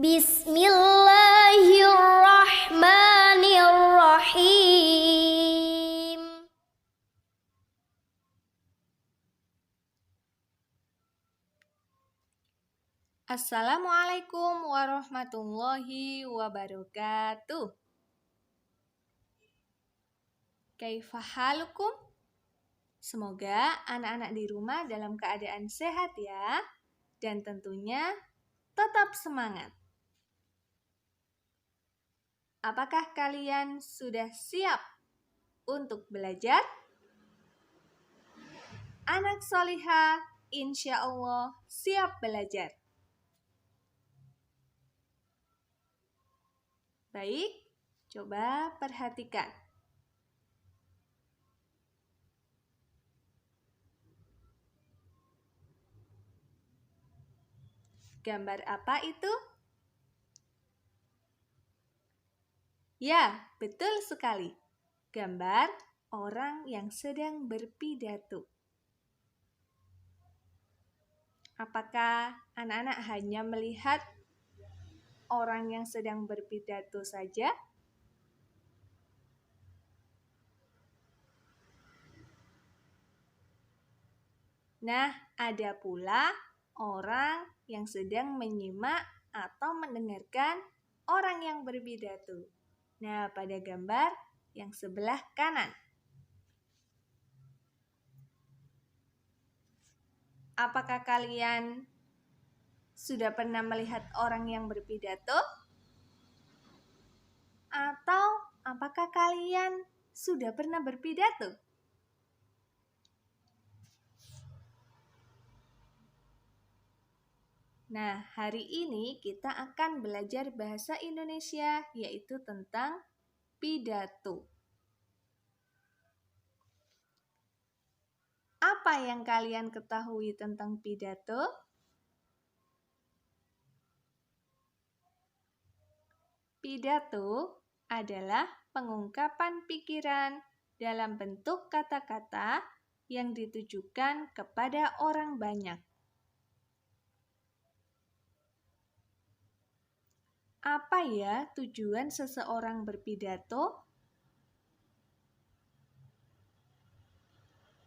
Bismillahirrahmanirrahim. Assalamualaikum warahmatullahi wabarakatuh. Kaifa halukum? Semoga anak-anak di rumah dalam keadaan sehat ya, dan tentunya tetap semangat. Apakah kalian sudah siap untuk belajar? Anak solihah insya Allah siap belajar. Baik, coba perhatikan. Gambar apa itu? Ya, betul sekali. Gambar orang yang sedang berpidato. Apakah anak-anak hanya melihat orang yang sedang berpidato saja? Nah, ada pula orang yang sedang menyimak atau mendengarkan orang yang berpidato. Nah, pada gambar yang sebelah kanan. Apakah kalian sudah pernah melihat orang yang berpidato? Atau apakah kalian sudah pernah berpidato? Nah, hari ini kita akan belajar bahasa Indonesia, yaitu tentang pidato. Apa yang kalian ketahui tentang pidato? Pidato adalah pengungkapan pikiran dalam bentuk kata-kata yang ditujukan kepada orang banyak. Apa ya tujuan seseorang berpidato?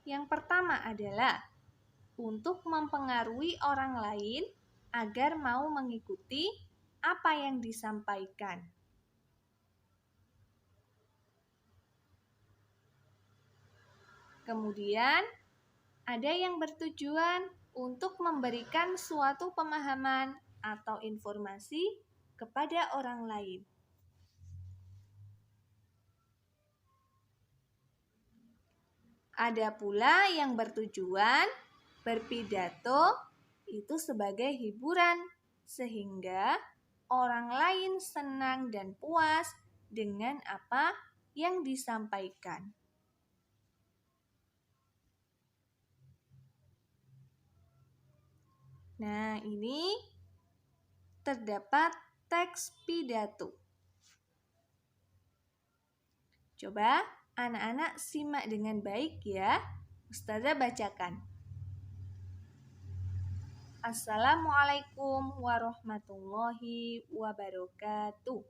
Yang pertama adalah untuk mempengaruhi orang lain agar mau mengikuti apa yang disampaikan. Kemudian, ada yang bertujuan untuk memberikan suatu pemahaman atau informasi kepada orang lain. Ada pula yang bertujuan berpidato itu sebagai hiburan, sehingga orang lain senang dan puas dengan apa yang disampaikan. Nah, ini terdapat teks pidato. Coba anak-anak simak dengan baik ya. Ustazah bacakan. Assalamualaikum warahmatullahi wabarakatuh.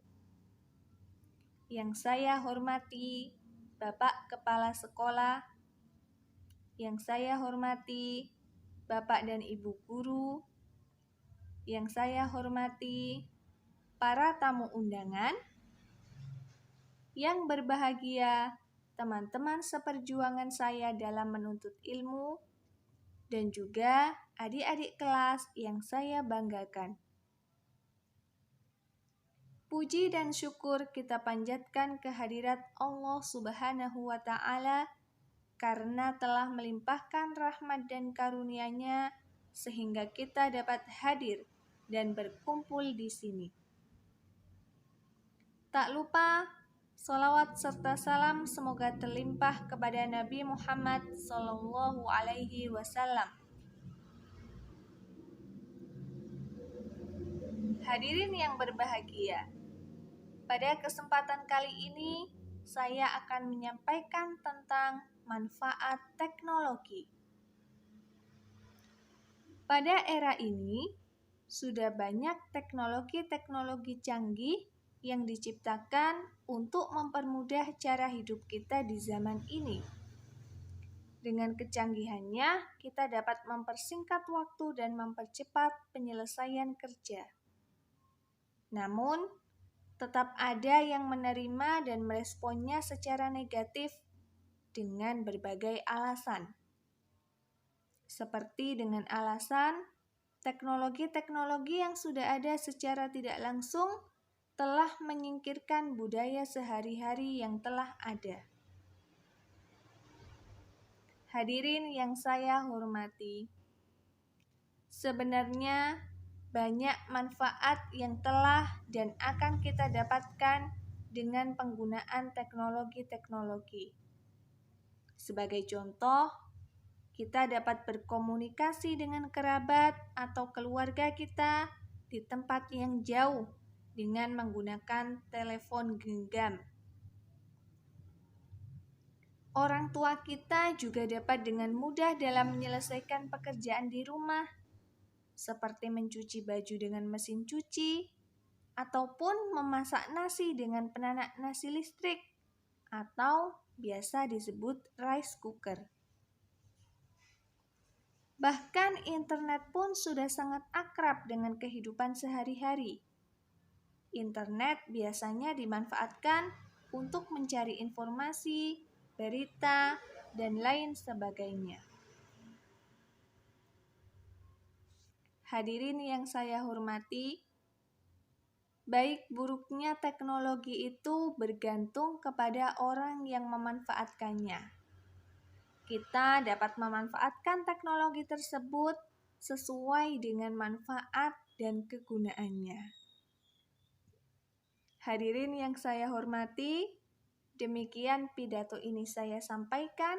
Yang saya hormati Bapak Kepala Sekolah, yang saya hormati Bapak dan Ibu Guru, yang saya hormati para tamu undangan, yang berbahagia teman-teman seperjuangan saya dalam menuntut ilmu, dan juga adik-adik kelas yang saya banggakan. Puji dan syukur kita panjatkan kehadirat Allah Subhanahu wa Ta'ala karena telah melimpahkan rahmat dan karunia-Nya sehingga kita dapat hadir dan berkumpul di sini. Tak lupa, sholawat serta salam semoga terlimpah kepada Nabi Muhammad SAW. Hadirin yang berbahagia, pada kesempatan kali ini saya akan menyampaikan tentang manfaat teknologi. Pada era ini, sudah banyak teknologi-teknologi canggih yang diciptakan untuk mempermudah cara hidup kita di zaman ini. Dengan kecanggihannya, kita dapat mempersingkat waktu dan mempercepat penyelesaian kerja. Namun, tetap ada yang menerima dan meresponnya secara negatif dengan berbagai alasan. Seperti dengan alasan teknologi-teknologi yang sudah ada secara tidak langsung telah menyingkirkan budaya sehari-hari yang telah ada. Hadirin yang saya hormati, sebenarnya banyak manfaat yang telah dan akan kita dapatkan dengan penggunaan teknologi-teknologi. Sebagai contoh, kita dapat berkomunikasi dengan kerabat atau keluarga kita di tempat yang jauh dengan menggunakan telepon genggam. Orang tua kita juga dapat dengan mudah dalam menyelesaikan pekerjaan di rumah, seperti mencuci baju dengan mesin cuci, ataupun memasak nasi dengan penanak nasi listrik, atau biasa disebut rice cooker. Bahkan internet pun sudah sangat akrab dengan kehidupan sehari-hari. Internet biasanya dimanfaatkan untuk mencari informasi, berita, dan lain sebagainya. Hadirin yang saya hormati, baik buruknya teknologi itu bergantung kepada orang yang memanfaatkannya. Kita dapat memanfaatkan teknologi tersebut sesuai dengan manfaat dan kegunaannya. Hadirin yang saya hormati, demikian pidato ini saya sampaikan.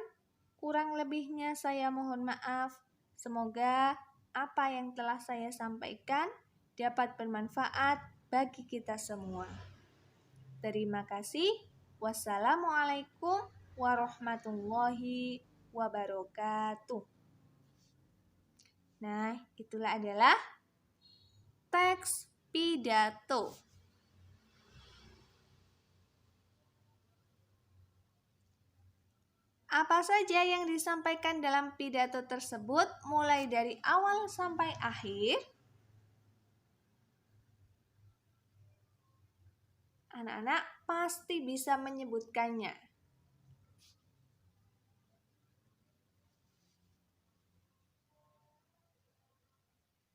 Kurang lebihnya saya mohon maaf. Semoga apa yang telah saya sampaikan dapat bermanfaat bagi kita semua. Terima kasih. Wassalamualaikum warahmatullahi wabarakatuh. Nah, itulah adalah teks pidato. Apa saja yang disampaikan dalam pidato tersebut mulai dari awal sampai akhir? Anak-anak pasti bisa menyebutkannya.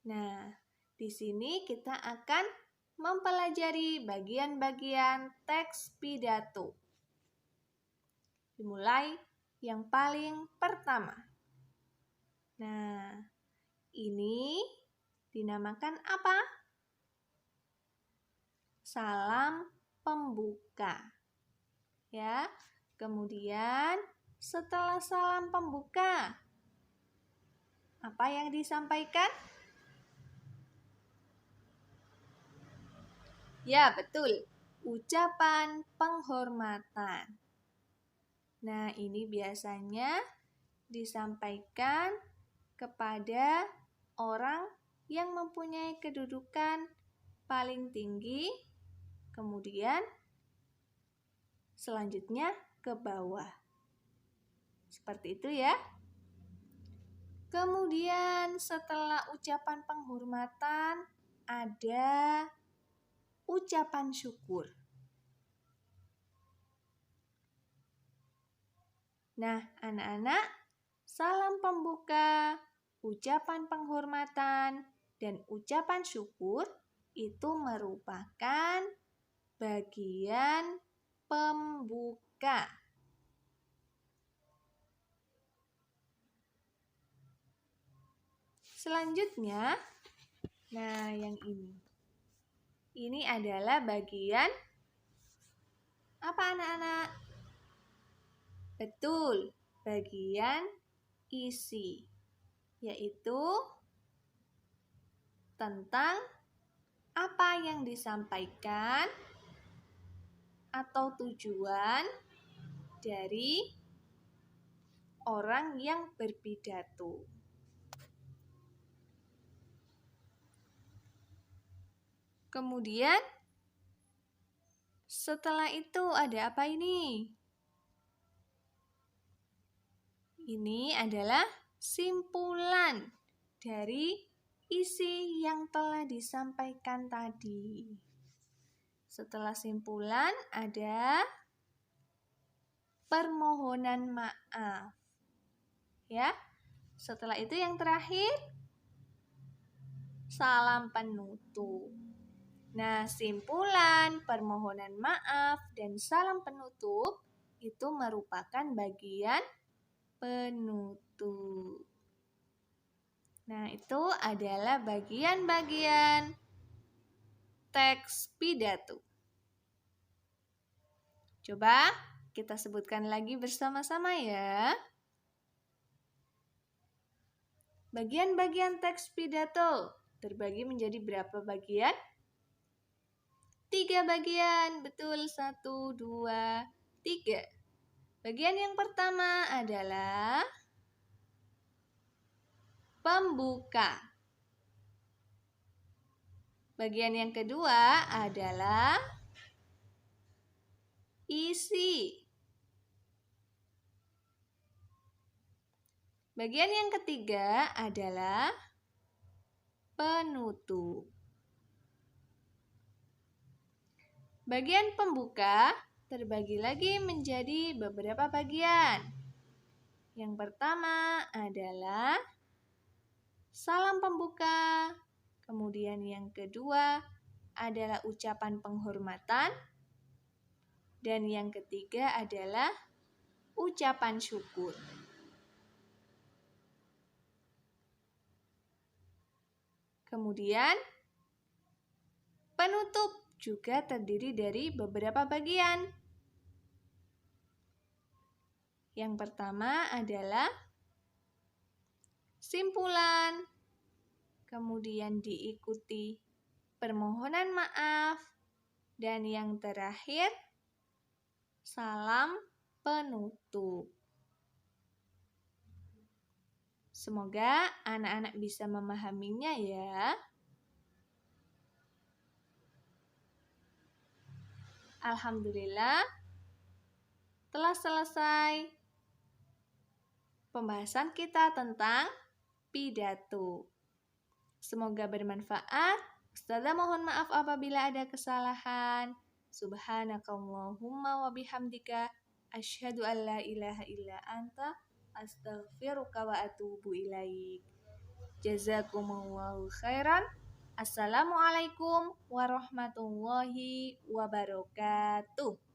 Nah, di sini kita akan mempelajari bagian-bagian teks pidato. Dimulai yang paling pertama. Nah, ini dinamakan apa? Salam pembuka. Ya. Kemudian setelah salam pembuka, apa yang disampaikan? Ya, betul. Ucapan penghormatan. Nah, ini biasanya disampaikan kepada orang yang mempunyai kedudukan paling tinggi, kemudian selanjutnya ke bawah. Seperti itu ya. Kemudian setelah ucapan penghormatan ada ucapan syukur. Nah, anak-anak, salam pembuka, ucapan penghormatan, dan ucapan syukur itu merupakan bagian pembuka. Selanjutnya, nah yang ini. Ini adalah bagian apa anak-anak? Betul, bagian isi, yaitu tentang apa yang disampaikan atau tujuan dari orang yang berpidato. Kemudian setelah itu ada apa ini? Ini adalah simpulan dari isi yang telah disampaikan tadi. Setelah simpulan ada permohonan maaf. Ya. Setelah itu yang terakhir salam penutup. Nah, simpulan, permohonan maaf, dan salam penutup itu merupakan bagian penutup. Nah, itu adalah bagian-bagian teks pidato. Coba kita sebutkan lagi bersama-sama ya. Bagian-bagian teks pidato terbagi menjadi berapa bagian? 3 bagian, betul, 1, 2, 3. Bagian yang pertama adalah pembuka. Bagian yang kedua adalah isi. Bagian yang ketiga adalah penutup. Bagian pembuka terbagi lagi menjadi beberapa bagian. Yang pertama adalah salam pembuka. Kemudian yang kedua adalah ucapan penghormatan. Dan yang ketiga adalah ucapan syukur. Kemudian penutup juga terdiri dari beberapa bagian. Yang pertama adalah simpulan, kemudian diikuti permohonan maaf, dan yang terakhir salam penutup. Semoga anak-anak bisa memahaminya ya. Alhamdulillah, telah selesai pembahasan kita tentang pidato. Semoga bermanfaat. Ustazah mohon maaf apabila ada kesalahan. Subhanakallahumma wa bihamdika asyhadu an la ilaha illa anta astaghfiruka wa atubu ilaik. Jazakumullahu khairan. Assalamualaikum warahmatullahi wabarakatuh.